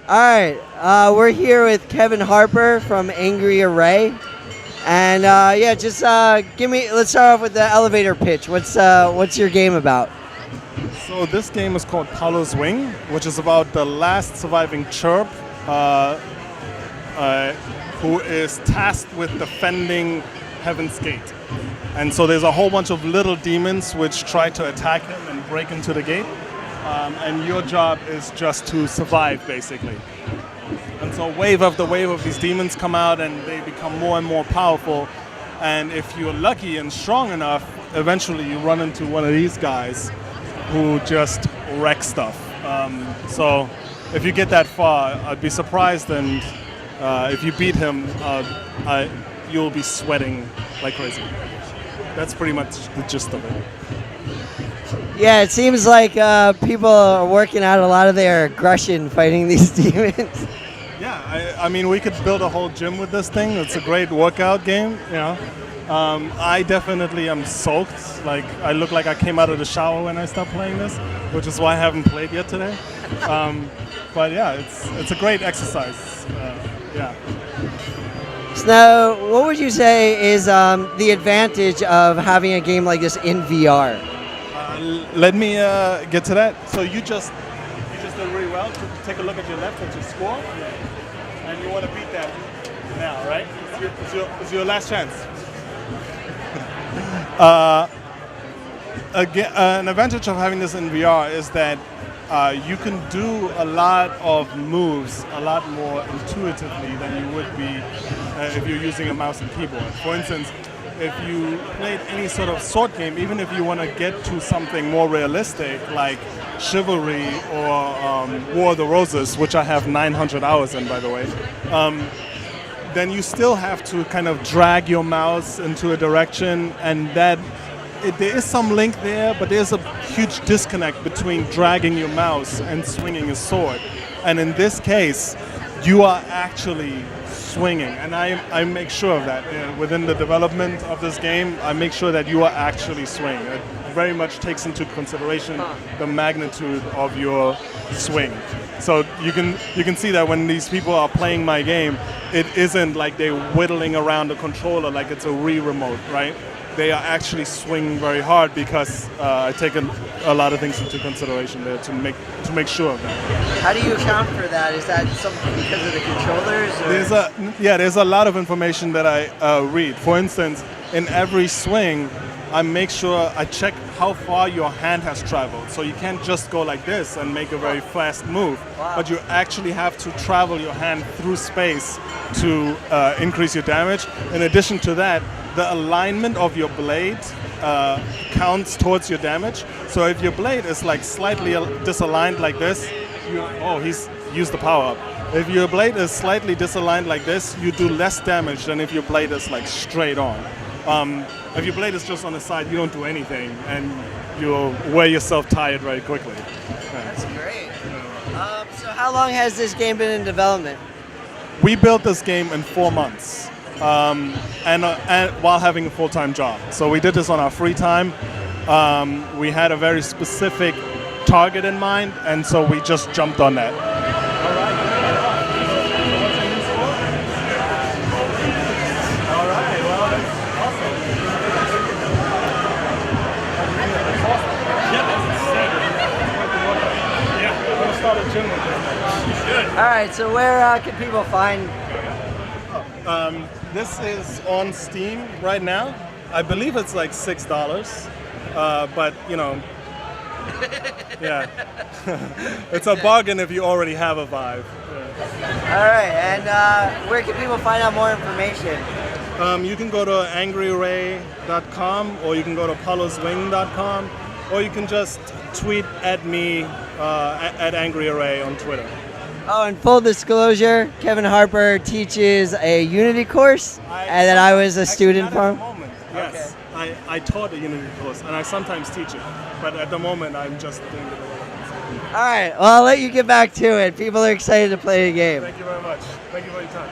All right, we're here with Kevin Harper from Angry Array, and yeah, just give me. Let's start off with the elevator pitch. What's your game about? So this game is called Paulo's Wing, which is about the last surviving cherub who is tasked with defending Heaven's Gate. And so there's a whole bunch of little demons which try to attack him and break into the gate. And your job is just to survive, basically. And so wave after wave of these demons come out and they become more and more powerful. And if you're lucky and strong enough, eventually you run into one of these guys who just wreck stuff. So if you get that far, I'd be surprised, and if you beat him, you'll be sweating like crazy. That's pretty much the gist of it. Yeah, it seems like people are working out a lot of their aggression fighting these demons. Yeah, I mean, we could build a whole gym with this thing. It's a great workout game, you know. I definitely am soaked. Like, I look like I came out of the shower when I stopped playing this, which is why I haven't played yet today. But yeah, it's a great exercise. Yeah. So now, what would you say is the advantage of having a game like this in VR? Let me get to that. So you just did really well. Take a look at your left at your score, and you want to beat that now, right? It's your last chance. Again, an advantage of having this in VR is that you can do a lot of moves a lot more intuitively than you would be if you're using a mouse and keyboard. For instance, if you played any sort of sword game, even if you want to get to something more realistic like Chivalry or War of the Roses, which I have 900 hours in, by the way, then you still have to kind of drag your mouse into a direction, and there is some link there, but there's a huge disconnect between dragging your mouse and swinging a sword. And in this case, you are actually swinging, and I make sure of that. Within the development of this game, I make sure that you are actually swinging. It very much takes into consideration the magnitude of your swing. So you can see that when these people are playing my game, it isn't like they're whittling around the controller like it's a Wii remote, right? They are actually swinging very hard because I take a lot of things into consideration there to make sure of that. How do you account for that? Is that something because of the controllers? Or? There's a lot of information that I read. For instance, in every swing, I make sure I check how far your hand has traveled. So you can't just go like this and make a very fast move, but you actually have to travel your hand through space to increase your damage. In addition to that, the alignment of your blade counts towards your damage. So if your blade is like slightly disaligned like this, he's used the power up. If your blade is slightly disaligned like this, you do less damage than if your blade is like straight on. If your blade is just on the side, you don't do anything, and you'll wear yourself tired very quickly. That's great. So how long has this game been in development? We built this game in 4 months, and while having a full-time job. So we did this on our free time. We had a very specific target in mind, and so we just jumped on that. All right, so where can people find? This is on Steam right now. I believe it's like $6, but you know, yeah, it's a bargain if you already have a Vive. Yeah. All right, and where can people find out more information? You can go to angryarray.com, or you can go to pauloswing.com, or you can just tweet at me at Angry Array on Twitter. Oh, and full disclosure, Kevin Harper teaches a Unity course, and that I was a student for him. Yes, okay. I taught a Unity course, and I sometimes teach it, but at the moment I'm just doing the development. All right, well, I'll let you get back to it. People are excited to play the game. Thank you very much. Thank you for your time.